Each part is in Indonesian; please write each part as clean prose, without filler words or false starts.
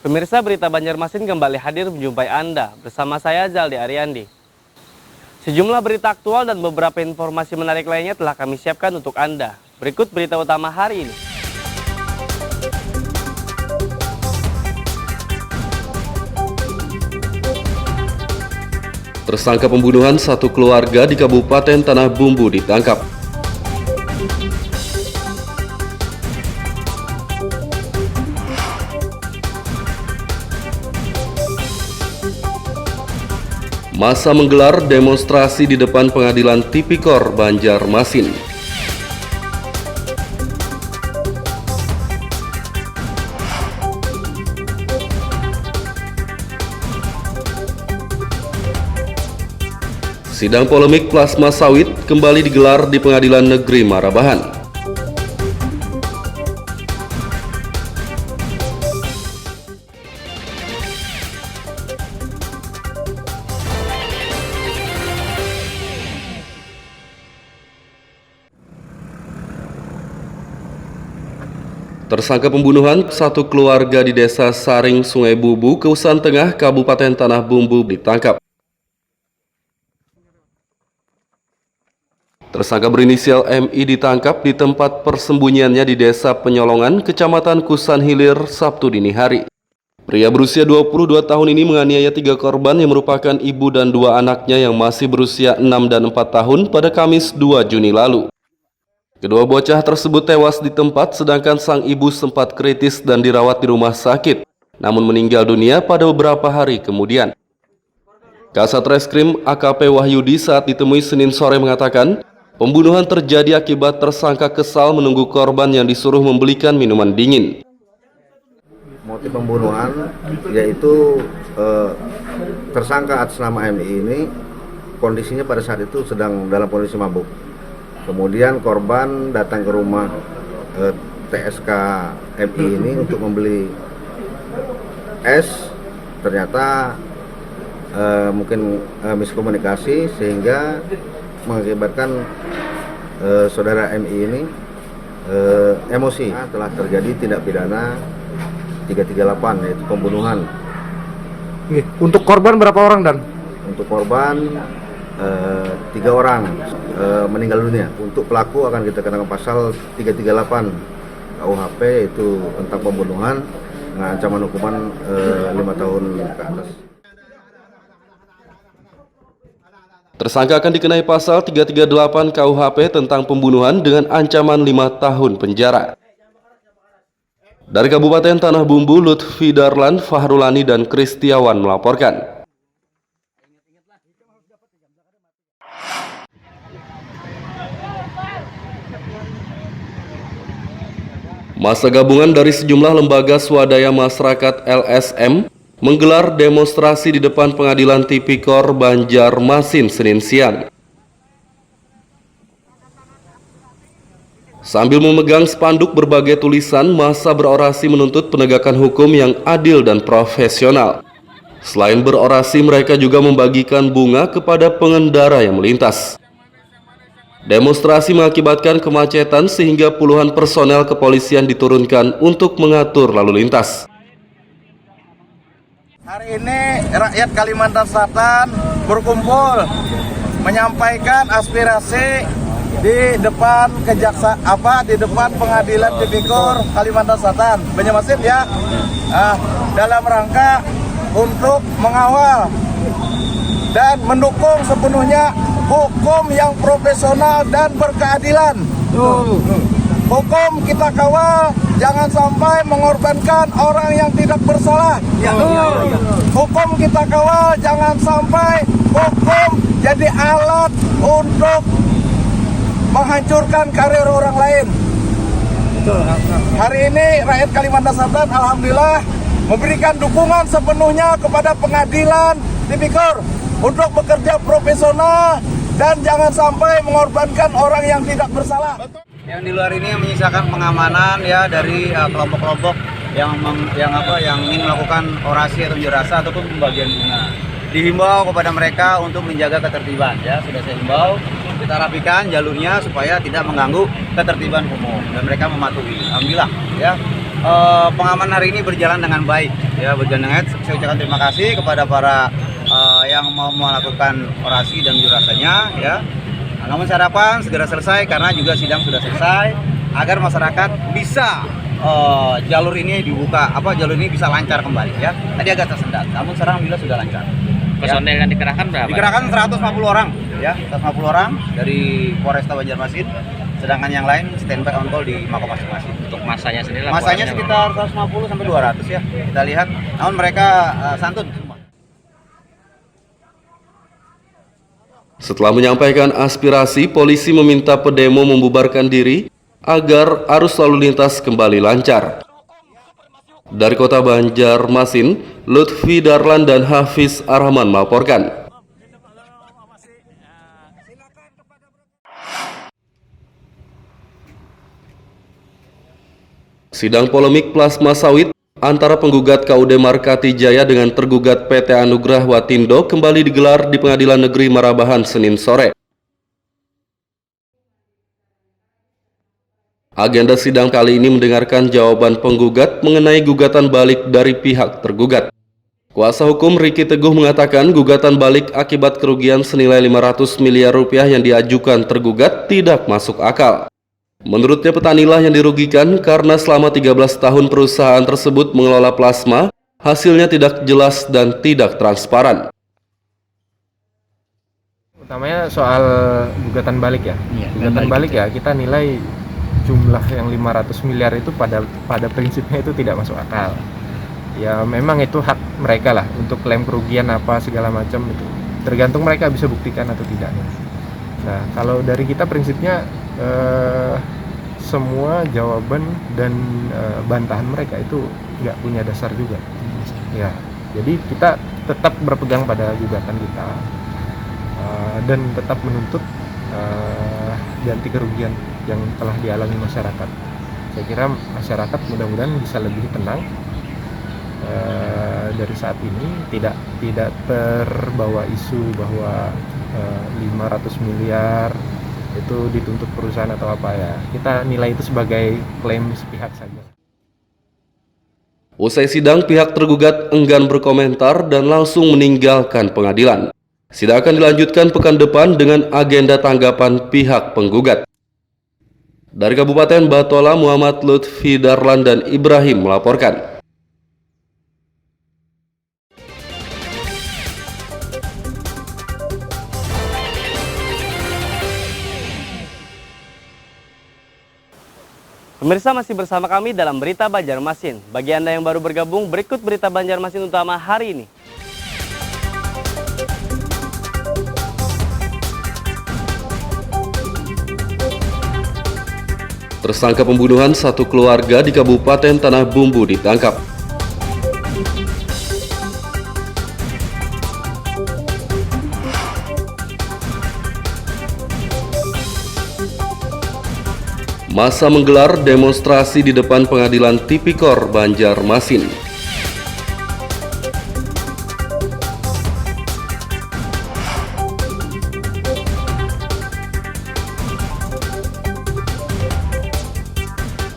Pemirsa, berita Banjarmasin kembali hadir menjumpai Anda bersama saya Zaldi Ariandi. Sejumlah berita aktual dan beberapa informasi menarik lainnya telah kami siapkan untuk Anda. Berikut berita utama hari ini. Tersangka pembunuhan satu keluarga di Kabupaten Tanah Bumbu ditangkap. Massa menggelar demonstrasi di depan Pengadilan Tipikor Banjarmasin. Sidang polemik plasma sawit kembali digelar di Pengadilan Negeri Marabahan. Tersangka pembunuhan satu keluarga di Desa Saring, Sungai Bubu, Keusan Tengah, Kabupaten Tanah Bumbu ditangkap. Tersangka berinisial MI ditangkap di tempat persembunyiannya di Desa Penyolongan, Kecamatan Kusan Hilir, Sabtu dini hari. Pria berusia 22 tahun ini menganiaya 3 korban yang merupakan ibu dan 2 anaknya yang masih berusia 6 dan 4 tahun pada Kamis 2 Juni lalu. Kedua bocah tersebut tewas di tempat, sedangkan sang ibu sempat kritis dan dirawat di rumah sakit, namun meninggal dunia pada beberapa hari kemudian. Kasat Reskrim AKP Wahyudi saat ditemui Senin sore mengatakan, pembunuhan terjadi akibat tersangka kesal menunggu korban yang disuruh membelikan minuman dingin. Motif pembunuhan yaitu tersangka atas nama MI ini kondisinya pada saat itu sedang dalam kondisi mabuk. Kemudian korban datang ke rumah TSK MI ini untuk membeli es. Ternyata mungkin miskomunikasi sehingga mengakibatkan saudara MI ini emosi. Telah terjadi tindak pidana 338 yaitu pembunuhan. Untuk korban berapa orang, Dan? Untuk korban 3 orang meninggal dunia. Untuk pelaku akan kita kenakan pasal 338 KUHP yaitu tentang pembunuhan dengan ancaman hukuman 5 tahun ke atas. Tersangka akan dikenai pasal 338 KUHP tentang pembunuhan dengan ancaman 5 tahun penjara. Dari Kabupaten Tanah Bumbu, Lutfi Darlan, Fahrulani, dan Kristiawan melaporkan. Massa gabungan dari sejumlah lembaga swadaya masyarakat LSM menggelar demonstrasi di depan Pengadilan Tipikor Banjarmasin Senin siang. Sambil memegang spanduk berbagai tulisan, massa berorasi menuntut penegakan hukum yang adil dan profesional. Selain berorasi, mereka juga membagikan bunga kepada pengendara yang melintas. Demonstrasi mengakibatkan kemacetan sehingga puluhan personel kepolisian diturunkan untuk mengatur lalu lintas. Hari ini rakyat Kalimantan Selatan berkumpul menyampaikan aspirasi di depan di depan Pengadilan Tipikor Kalimantan Selatan, Banjarmasin ya. Dalam rangka untuk mengawal dan mendukung sepenuhnya hukum yang profesional dan berkeadilan. Hukum kita kawal, jangan sampai mengorbankan orang yang tidak bersalah. Hukum kita kawal, jangan sampai hukum jadi alat untuk menghancurkan karir orang lain. Hari ini rakyat Kalimantan Selatan alhamdulillah memberikan dukungan sepenuhnya kepada Pengadilan Tipikor untuk bekerja profesional dan jangan sampai mengorbankan orang yang tidak bersalah. Yang di luar ini yang menyisakan pengamanan ya dari kelompok-kelompok yang ingin melakukan orasi atau unjuk rasa ataupun pembagian bunga. Dihimbau kepada mereka untuk menjaga ketertiban ya, sudah saya himbau, kita rapikan jalurnya supaya tidak mengganggu ketertiban umum dan mereka mematuhi. Alhamdulillah ya. pengamanan hari ini berjalan dengan baik, ya berjalan dengan baik. Saya ucapkan terima kasih kepada para yang mau melakukan orasi dan unjuk rasanya, ya. Namun saya harapkan segera selesai karena juga sidang sudah selesai agar masyarakat bisa jalur ini dibuka, jalur ini bisa lancar kembali, ya. Tadi agak tersendat, namun sekarang alhamdulillah sudah lancar. Personel yang dikerahkan berapa? Dikerahkan 150 orang, ya, 150 orang dari Polresta Banjarmasin, sedangkan yang lain standby on call di Mako masing-masing. Untuk masanya sendiri? Masanya sekitar 150 sampai 200 ya, kita lihat. Namun mereka santun semua. Setelah menyampaikan aspirasi, polisi meminta pedemo membubarkan diri agar arus lalu lintas kembali lancar. Dari Kota Banjarmasin, Lutfi Darlan dan Hafiz Arhaman melaporkan. Sidang polemik plasma sawit antara penggugat KUD Markati Jaya dengan tergugat PT Anugrah Watindo kembali digelar di Pengadilan Negeri Marabahan Senin sore. Agenda sidang kali ini mendengarkan jawaban penggugat mengenai gugatan balik dari pihak tergugat. Kuasa hukum Ricky Teguh mengatakan gugatan balik akibat kerugian senilai 500 miliar rupiah yang diajukan tergugat tidak masuk akal. Menurutnya petanilah yang dirugikan karena selama 13 tahun perusahaan tersebut mengelola plasma, hasilnya tidak jelas dan tidak transparan. Utamanya soal gugatan balik ya. Gugatan balik ya, kita nilai jumlah yang 500 miliar itu pada prinsipnya itu tidak masuk akal. Ya memang itu hak mereka lah untuk klaim kerugian apa segala macam itu. Tergantung mereka bisa buktikan atau tidak. Nah kalau dari kita prinsipnya semua jawaban dan bantahan mereka itu nggak punya dasar juga. Ya jadi kita tetap berpegang pada gugatan kita dan tetap menuntut ganti kerugian yang telah dialami masyarakat. Saya kira masyarakat mudah-mudahan bisa lebih tenang dari saat ini, tidak terbawa isu bahwa 500 miliar itu dituntut perusahaan atau apa ya. Kita nilai itu sebagai klaim sepihak saja. Usai sidang, pihak tergugat enggan berkomentar dan langsung meninggalkan pengadilan. Sidang akan dilanjutkan pekan depan dengan agenda tanggapan pihak penggugat. Dari Kabupaten Batola, Muhammad Lutfi Darlan dan Ibrahim melaporkan. Pemirsa masih bersama kami dalam Berita Banjarmasin. Bagi Anda yang baru bergabung, berikut Berita Banjarmasin utama hari ini. Tersangka pembunuhan satu keluarga di Kabupaten Tanah Bumbu ditangkap. Massa menggelar demonstrasi di depan Pengadilan Tipikor Banjarmasin.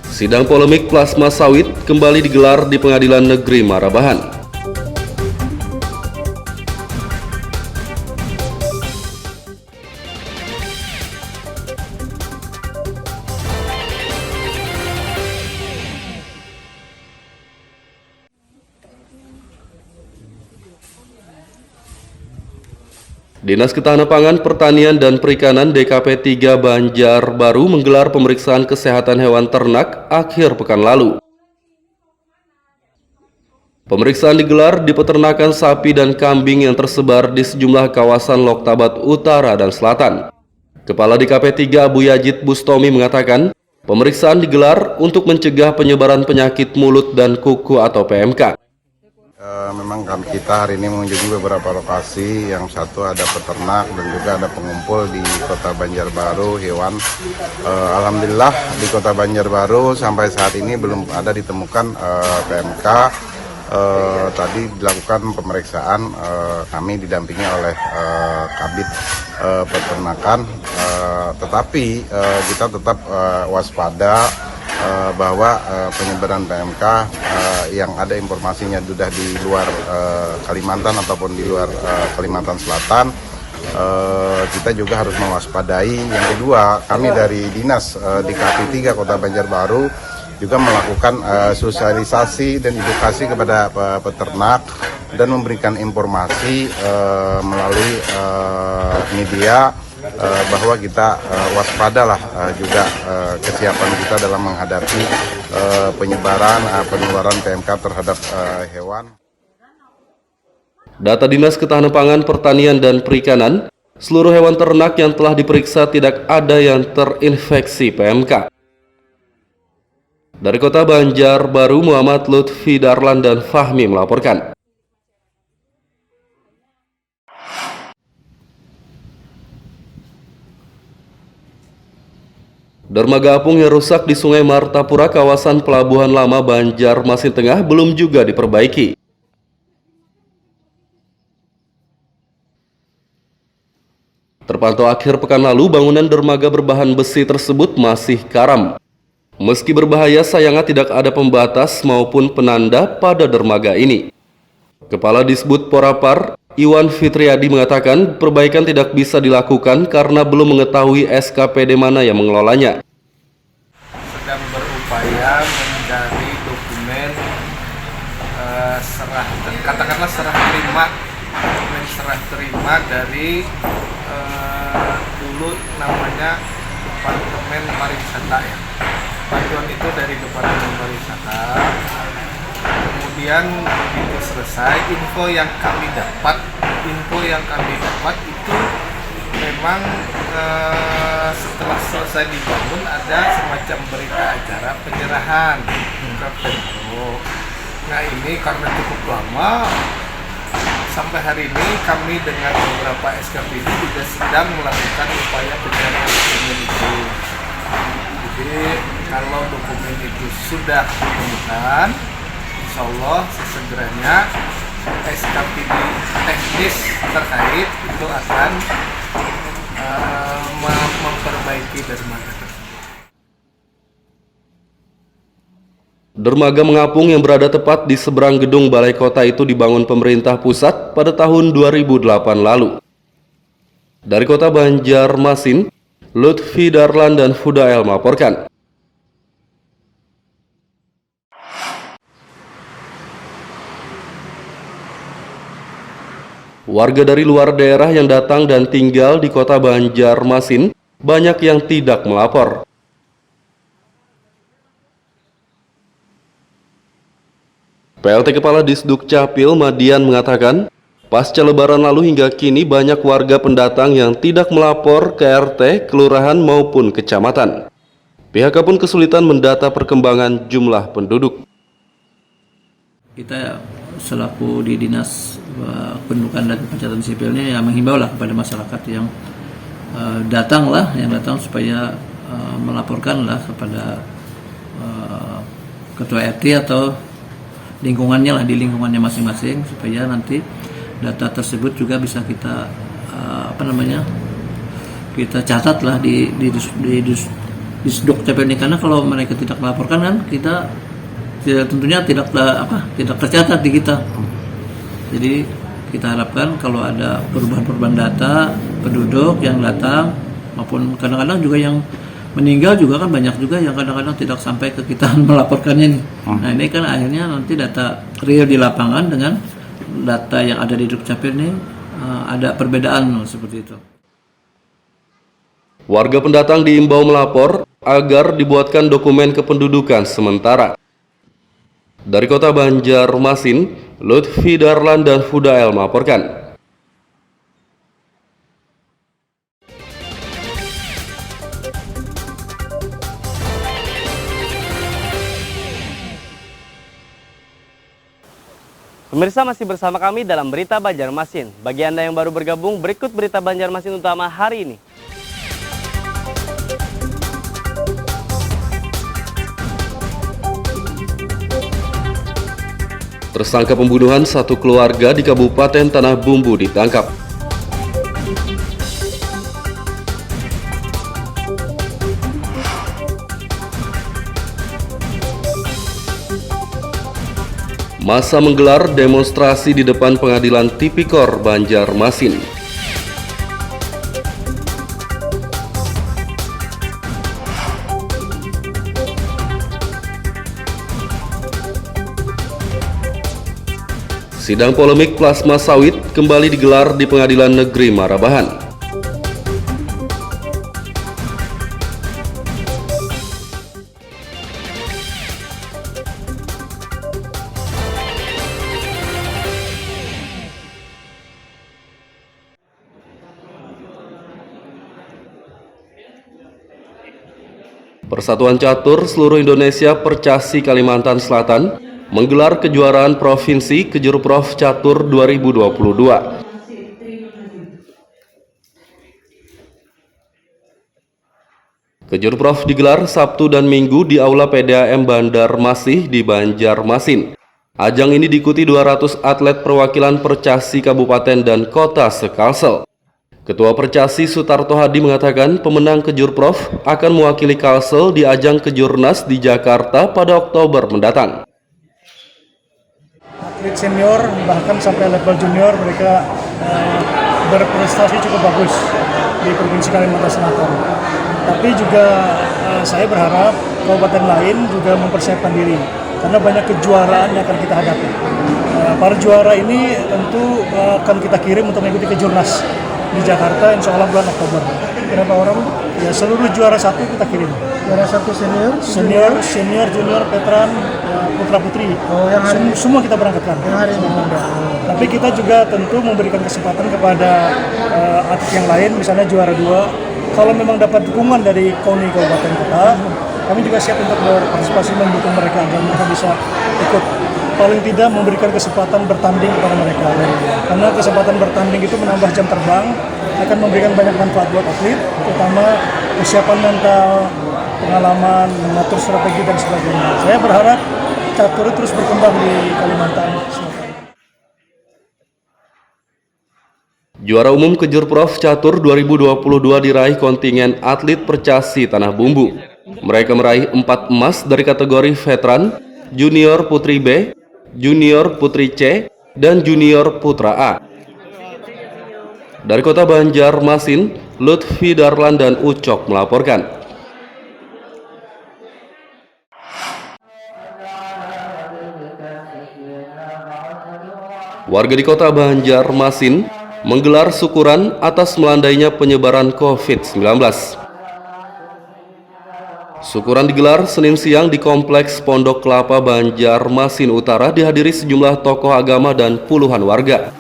Sidang polemik plasma sawit kembali digelar di Pengadilan Negeri Marabahan. Dinas Ketahanan Pangan, Pertanian dan Perikanan DKP 3 Banjarbaru menggelar pemeriksaan kesehatan hewan ternak akhir pekan lalu. Pemeriksaan digelar di peternakan sapi dan kambing yang tersebar di sejumlah kawasan Loktabat Utara dan Selatan. Kepala DKP 3 Abu Yazid Bustomi mengatakan, pemeriksaan digelar untuk mencegah penyebaran penyakit mulut dan kuku atau PMK. Memang kita hari ini mengunjungi beberapa lokasi, yang satu ada peternak dan juga ada pengumpul di Kota Banjarbaru hewan. Alhamdulillah di Kota Banjarbaru sampai saat ini belum ada ditemukan PMK. Tadi dilakukan pemeriksaan, kami didampingi oleh Kabid Peternakan, tetapi kita tetap waspada bahwa penyebaran PMK yang ada informasinya sudah di luar Kalimantan ataupun di luar Kalimantan Selatan, kita juga harus mewaspadai. Yang kedua, kami dari Dinas di KP3 Kota Banjarbaru juga melakukan sosialisasi dan edukasi kepada peternak dan memberikan informasi melalui media bahwa kita waspadalah juga kesiapan kita dalam menghadapi penularan PMK terhadap hewan. Data Dinas Ketahanan Pangan, Pertanian, dan Perikanan, seluruh hewan ternak yang telah diperiksa tidak ada yang terinfeksi PMK. Dari Kota Banjarbaru, Muhammad Lutfi Darlan dan Fahmi melaporkan. Dermaga apung yang rusak di Sungai Martapura, kawasan Pelabuhan Lama Banjarmasin Tengah, belum juga diperbaiki. Terpantau akhir pekan lalu, bangunan dermaga berbahan besi tersebut masih karam. Meski berbahaya, sayangnya tidak ada pembatas maupun penanda pada dermaga ini. Kepala Disbud Porapar, Iwan Fitriadi, mengatakan perbaikan tidak bisa dilakukan karena belum mengetahui SKPD mana yang mengelolanya. Sedang berupaya mencari dokumen serah terima dari dulu namanya Departemen Pariwisata ya. Bantuan itu dari Departemen Pariwisata. Kemudian begitu selesai, info yang kami dapat itu memang setelah selesai dibangun ada semacam berita acara penyerahan ke Pemko. Nah ini karena cukup lama, sampai hari ini kami dengan beberapa SKPD juga sedang melakukan upaya pencarian dokumen itu. Jadi kalau dokumen itu sudah ditemukan, insya Allah sesegeranya SKPD teknis terkait itu akan memperbaiki dermaga. Dermaga mengapung yang berada tepat di seberang gedung Balai Kota itu dibangun pemerintah pusat pada tahun 2008 lalu. Dari Kota Banjarmasin, Lutfi Darlan dan Fudael melaporkan. Warga dari luar daerah yang datang dan tinggal di Kota Banjarmasin banyak yang tidak melapor. PLT Kepala Disduk Capil Madian mengatakan, pasca lebaran lalu hingga kini banyak warga pendatang yang tidak melapor ke RT, kelurahan maupun kecamatan. Pihaknya pun kesulitan mendata perkembangan jumlah penduduk. Kita selaku di Dinas Kependudukan dan Pencatatan Sipilnya ya menghimbau lah kepada masyarakat yang datang supaya melaporkanlah kepada ketua RT atau lingkungannya lah, di lingkungannya masing-masing, supaya nanti data tersebut juga bisa kita kita catat lah di Disduk Capil ini, karena kalau mereka tidak melaporkan kan kita tentunya tidak tercatat di kita. Jadi kita harapkan kalau ada perubahan data penduduk yang datang maupun kadang-kadang juga yang meninggal juga kan banyak juga yang kadang-kadang tidak sampai ke kita melaporkannya nih. Nah ini kan akhirnya nanti data real di lapangan dengan data yang ada di Dukcapil ini ada perbedaan seperti itu. Warga pendatang diimbau melapor agar dibuatkan dokumen kependudukan sementara. Dari Kota Banjarmasin, Lutfi Darlan dan Fudael melaporkan. Pemirsa masih bersama kami dalam Berita Banjarmasin. Bagi Anda yang baru bergabung, berikut Berita Banjarmasin utama hari ini. Tersangka pembunuhan satu keluarga di Kabupaten Tanah Bumbu ditangkap. Massa menggelar demonstrasi di depan Pengadilan Tipikor Banjarmasin. Sidang polemik plasma sawit kembali digelar di Pengadilan Negeri Marabahan. Persatuan Catur Seluruh Indonesia Percasi Kalimantan Selatan menggelar kejuaraan Provinsi Kejurprov Catur 2022. Kejurprov digelar Sabtu dan Minggu di Aula PDAM Bandar Masih di Banjarmasin. Ajang ini diikuti 200 atlet perwakilan Percasi Kabupaten dan Kota se-Kalsel. Ketua Percasi Sutarto Hadi mengatakan pemenang Kejurprov akan mewakili Kalsel di ajang Kejurnas di Jakarta pada Oktober mendatang. Atlet senior bahkan sampai level junior mereka berprestasi cukup bagus di Provinsi Kalimantan Selatan. Tapi juga saya berharap kabupaten lain juga mempersiapkan diri karena banyak kejuaraan yang akan kita hadapi. Para juara ini tentu akan kita kirim untuk mengikuti Kejurnas di Jakarta insya Allah bulan Oktober. Berapa orang? Ya seluruh juara satu kita kirim. Juara satu senior, junior, veteran, putra putri. Oh, yang hari semua kita berangkatkan. Yang hari ini. Tapi kita juga tentu memberikan kesempatan kepada atlet yang lain, misalnya juara 2. Kalau memang dapat dukungan dari KONI Kabupaten Kota, kami juga siap untuk berpartisipasi mendukung mereka agar mereka bisa ikut. Paling tidak memberikan kesempatan bertanding kepada mereka. Karena kesempatan bertanding itu menambah jam terbang, akan memberikan banyak manfaat buat atlet, terutama kesiapan mental, pengalaman, mengatur strategi dan sebagainya. Saya berharap catur terus berkembang di Kalimantan Selatan. Juara umum Kejurprov Catur 2022 diraih kontingen atlet Percasi Tanah Bumbu. Mereka meraih 4 emas dari kategori veteran, junior putri B, junior putri C, dan junior putra A. Dari kota Banjarmasin, Lutfi Darlan dan Ucok melaporkan. Warga di kota Banjarmasin menggelar syukuran atas melandainya penyebaran COVID-19. Syukuran digelar Senin siang di Kompleks Pondok Kelapa Banjarmasin Utara dihadiri sejumlah tokoh agama dan puluhan warga.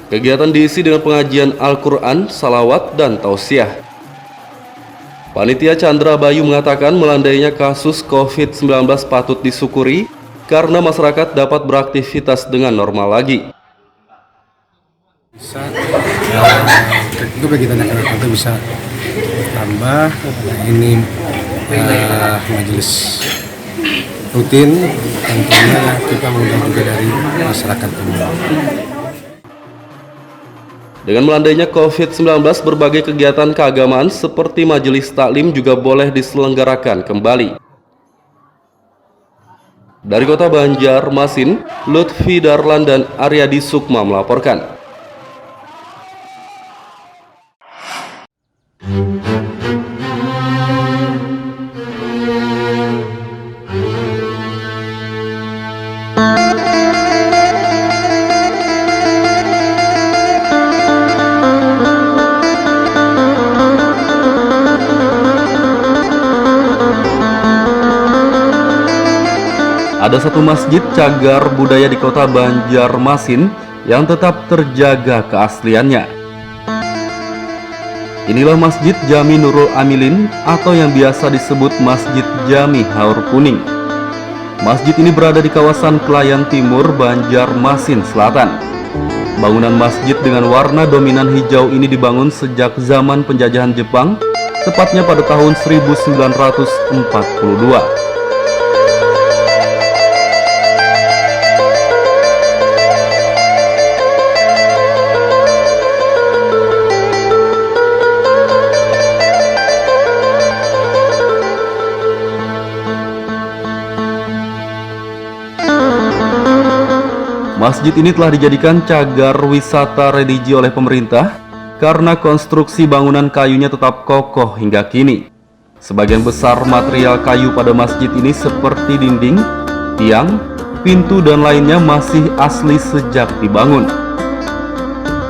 Kegiatan diisi dengan pengajian Al-Quran, salawat, dan tausiah. Panitia Chandra Bayu mengatakan melandainya kasus COVID-19 patut disyukuri karena masyarakat dapat beraktivitas dengan normal lagi. Itu bagi kita bisa tambah ini majelis rutin, tentunya kita mengundang juga dari masyarakat umum. Dengan melandainya COVID-19, berbagai kegiatan keagamaan seperti majelis taklim juga boleh diselenggarakan kembali. Dari kota Banjarmasin, Lutfi Darlan dan Aryadi Sukma melaporkan. Ada satu masjid cagar budaya di kota Banjarmasin yang tetap terjaga keasliannya. Inilah Masjid Jami Nurul Amilin atau yang biasa disebut Masjid Jami Haur Kuning. Masjid ini berada di kawasan Kelayan Timur, Banjarmasin Selatan. Bangunan masjid dengan warna dominan hijau ini dibangun sejak zaman penjajahan Jepang, tepatnya pada tahun 1942. Masjid ini telah dijadikan cagar wisata religi oleh pemerintah karena konstruksi bangunan kayunya tetap kokoh hingga kini. Sebagian besar material kayu pada masjid ini seperti dinding, tiang, pintu dan lainnya masih asli sejak dibangun.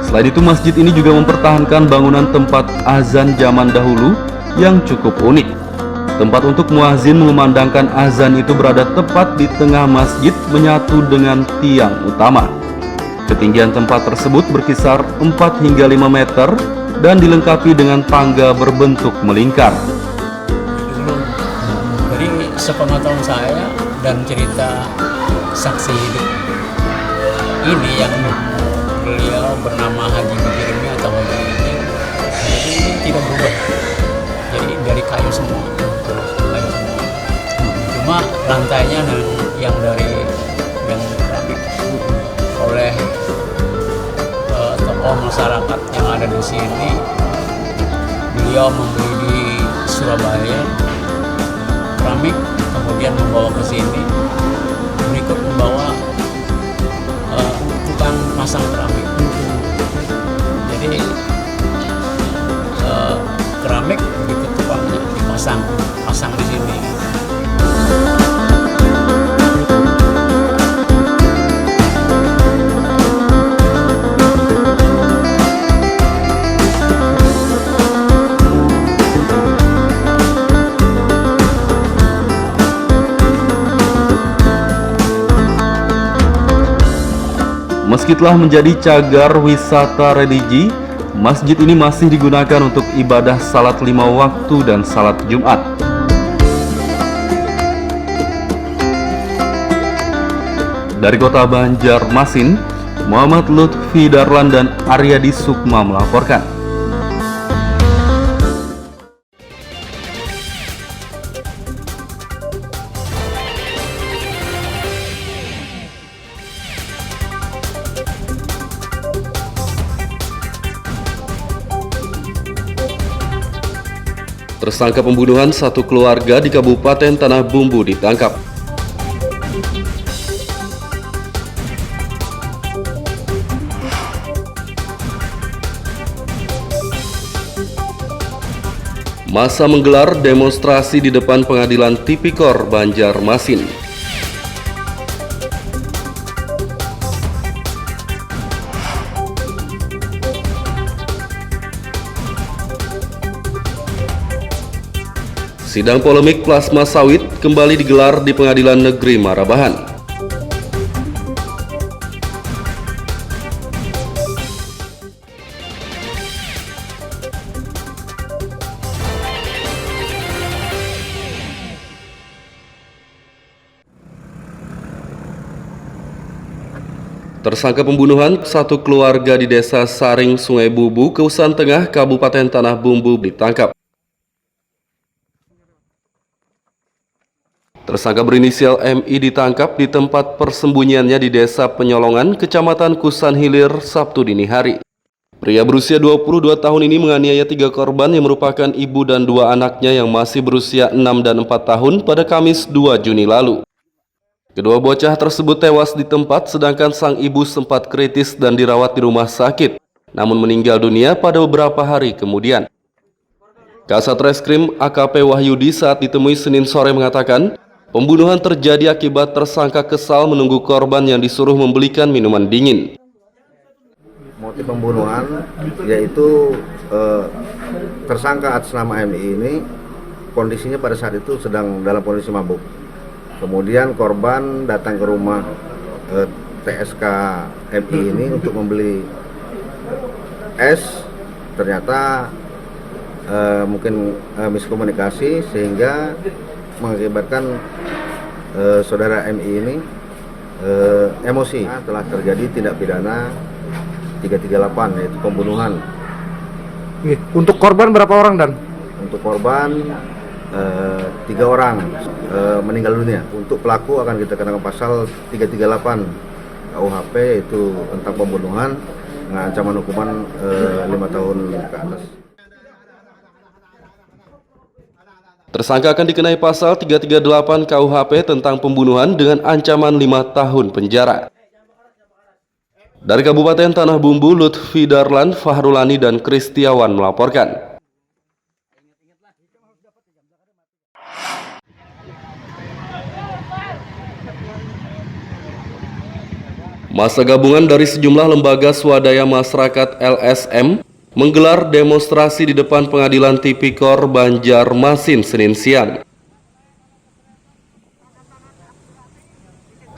Selain itu, masjid ini juga mempertahankan bangunan tempat azan zaman dahulu yang cukup unik. Tempat untuk muazin mengumandangkan azan itu berada tepat di tengah masjid menyatu dengan tiang utama. Ketinggian tempat tersebut berkisar 4 hingga 5 meter dan dilengkapi dengan tangga berbentuk melingkar. Jadi sepengetahuan saya dan cerita saksi hidup ini yang beliau bernama Haji Mujirmi atau Haji ini tidak berubah. Jadi dari kayu semua. Cuma lantainya yang dari yang keramik oleh tokoh masyarakat yang ada di sini. Beliau membeli di Surabaya keramik, kemudian membawa ke sini, berikut membawa tukang masang keramik. Jadi keramik berikut tukangnya dipasang di sini. Meski telah menjadi cagar wisata religi, masjid ini masih digunakan untuk ibadah salat 5 waktu dan salat Jumat. Dari kota Banjarmasin, Muhammad Lutfi Darlan dan Aryadi Sukma melaporkan. Tersangka pembunuhan satu keluarga di Kabupaten Tanah Bumbu ditangkap. Massa menggelar demonstrasi di depan Pengadilan Tipikor Banjarmasin. Sidang polemik plasma sawit kembali digelar di Pengadilan Negeri Marabahan. Tersangka pembunuhan satu keluarga di Desa Saring, Sungai Bubu, Keusan Tengah, Kabupaten Tanah Bumbu ditangkap. Tersangka berinisial MI ditangkap di tempat persembunyiannya di Desa Penyolongan, Kecamatan Kusan Hilir, Sabtu dini hari. Pria berusia 22 tahun ini menganiaya 3 korban yang merupakan ibu dan 2 anaknya yang masih berusia 6 dan 4 tahun pada Kamis 2 Juni lalu. Kedua bocah tersebut tewas di tempat, sedangkan sang ibu sempat kritis dan dirawat di rumah sakit, namun meninggal dunia pada beberapa hari kemudian. Kasat Reskrim AKP Wahyudi saat ditemui Senin sore mengatakan, pembunuhan terjadi akibat tersangka kesal menunggu korban yang disuruh membelikan minuman dingin. Motif pembunuhan yaitu tersangka atas nama MI ini kondisinya pada saat itu sedang dalam kondisi mabuk. Kemudian korban datang ke rumah TSK MI ini untuk membeli es. Ternyata mungkin miskomunikasi sehingga mengakibatkan saudara MI ini emosi. Telah terjadi tindak pidana 338 yaitu pembunuhan. Untuk korban berapa orang dan? Untuk korban 3 orang meninggal dunia. Untuk pelaku akan kita kenakan pasal 338 KUHP yaitu tentang pembunuhan dengan ancaman hukuman 5 tahun ke atas. Tersangka akan dikenai pasal 338 KUHP tentang pembunuhan dengan ancaman 5 tahun penjara. Dari Kabupaten Tanah Bumbu, Lutfi Darlan, Fahrulani, dan Kristiawan melaporkan. Massa gabungan dari sejumlah lembaga swadaya masyarakat LSM menggelar demonstrasi di depan Pengadilan Tipikor Banjarmasin Senin siang.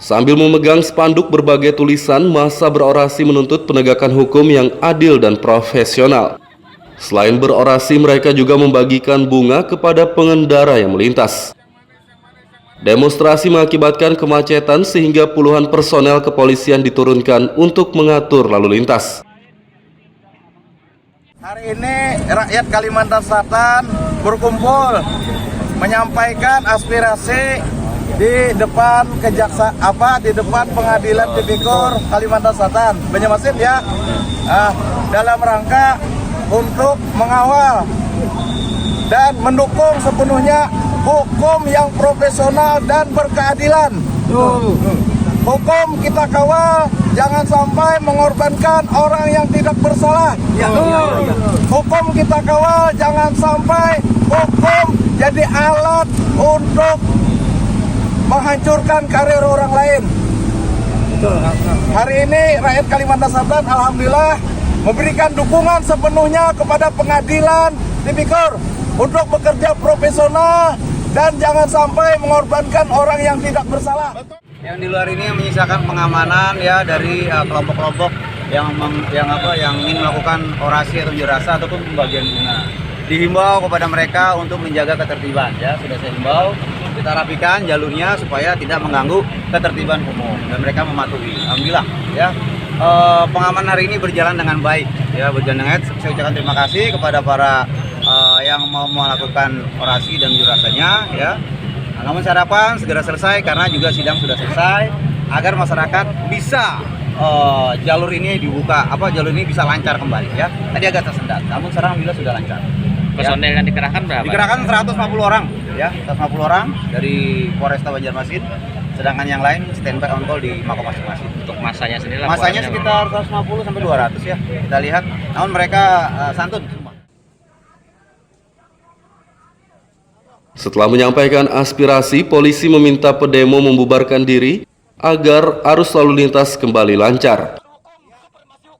Sambil memegang spanduk berbagai tulisan, massa berorasi menuntut penegakan hukum yang adil dan profesional. Selain berorasi, mereka juga membagikan bunga kepada pengendara yang melintas. Demonstrasi mengakibatkan kemacetan sehingga puluhan personel kepolisian diturunkan untuk mengatur lalu lintas. Hari ini rakyat Kalimantan Selatan berkumpul menyampaikan aspirasi di depan di depan Pengadilan Tipikor Kalimantan Selatan Banjarmasin ya, dalam rangka untuk mengawal dan mendukung sepenuhnya hukum yang profesional dan berkeadilan. Hukum kita kawal, jangan sampai mengorbankan orang yang tidak bersalah. Hukum kita kawal, jangan sampai hukum jadi alat untuk menghancurkan karir orang lain. Hari ini rakyat Kalimantan Selatan alhamdulillah memberikan dukungan sepenuhnya kepada Pengadilan Tipikor untuk bekerja profesional dan jangan sampai mengorbankan orang yang tidak bersalah. Yang di luar ini yang menyisakan pengamanan ya dari kelompok-kelompok yang ingin melakukan orasi atau unjuk rasa ataupun pembagian bunga. Dihimbau kepada mereka untuk menjaga ketertiban ya, sudah saya himbau, kita rapikan jalurnya supaya tidak mengganggu ketertiban umum dan mereka mematuhi. Alhamdulillah ya. Pengamanan hari ini berjalan dengan baik ya, berjalan dengan baik. Saya ucapkan terima kasih kepada para yang mau melakukan orasi dan unjuk rasanya ya. Namun saya harapkan segera selesai karena juga sidang sudah selesai agar masyarakat bisa jalur ini dibuka, jalur ini bisa lancar kembali ya. Tadi agak tersendat, namun sekarang alhamdulillah sudah lancar. Personel yang dikerahkan berapa? Dikerahkan 150 orang ya, 150 orang dari Polresta Banjarmasin. Sedangkan yang lain standby on call di Mako masing-masing. Untuk masanya sendiri? Masanya sekitar 150 sampai 200 ya. Kita lihat, namun mereka santun. Setelah menyampaikan aspirasi, polisi meminta pedemo membubarkan diri agar arus lalu lintas kembali lancar.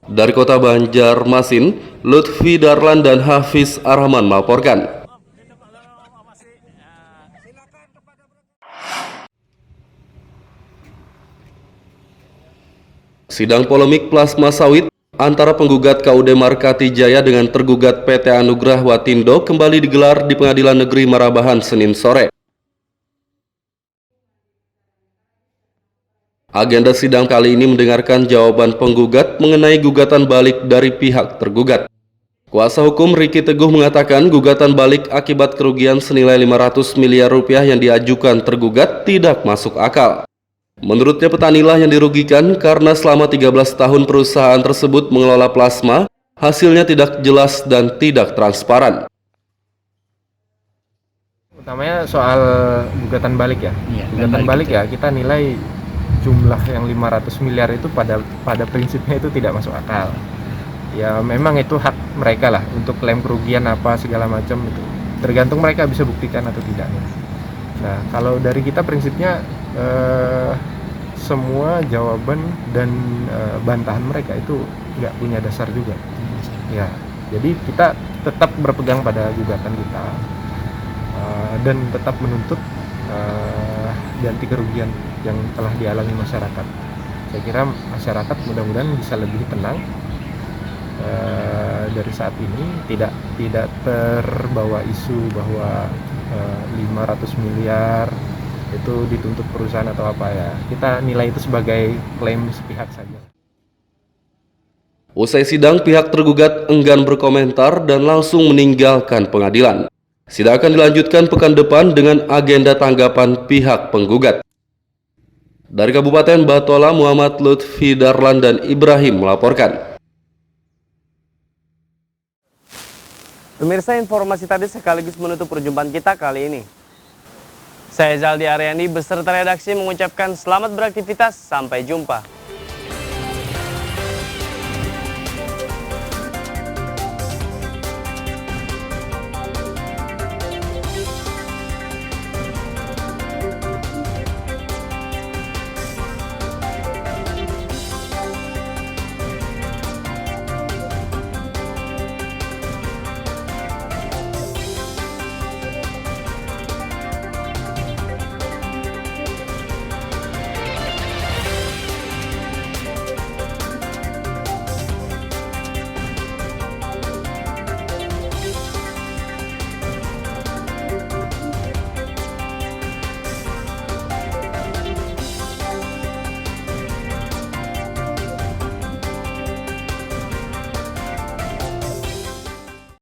Dari Kota Banjarmasin, Lutfi Darlan dan Hafiz Arhaman melaporkan. Sidang polemik plasma sawit antara penggugat KUD Markati Jaya dengan tergugat PT Anugrah Watindo kembali digelar di Pengadilan Negeri Marabahan Senin sore. Agenda sidang kali ini mendengarkan jawaban penggugat mengenai gugatan balik dari pihak tergugat. Kuasa hukum Riki Teguh mengatakan gugatan balik akibat kerugian senilai 500 miliar rupiah yang diajukan tergugat tidak masuk akal. Menurutnya petanilah yang dirugikan karena selama 13 tahun perusahaan tersebut mengelola plasma, hasilnya tidak jelas dan tidak transparan. Utamanya soal gugatan balik ya. Gugatan balik ya, kita nilai jumlah yang 500 miliar itu pada prinsipnya itu tidak masuk akal. Ya memang itu hak mereka lah untuk klaim kerugian apa segala macam itu. Tergantung mereka bisa buktikan atau tidak. Nah kalau dari kita prinsipnya semua jawaban dan bantahan mereka itu nggak punya dasar juga. Ya jadi kita tetap berpegang pada gugatan kita dan tetap menuntut ganti kerugian yang telah dialami masyarakat. Saya kira masyarakat mudah-mudahan bisa lebih tenang dari saat ini, tidak terbawa isu bahwa 500 miliar itu dituntut perusahaan atau apa ya. Kita nilai itu sebagai klaim sepihak saja. Usai sidang, pihak tergugat enggan berkomentar dan langsung meninggalkan pengadilan. Sidang akan dilanjutkan pekan depan dengan agenda tanggapan pihak penggugat. Dari Kabupaten Batola, Muhammad Lutfi Darlan dan Ibrahim melaporkan. Pemirsa, informasi tadi sekaligus menutup perjumpaan kita kali ini. Saya Zaldi Aryandi beserta redaksi mengucapkan selamat beraktivitas, sampai jumpa.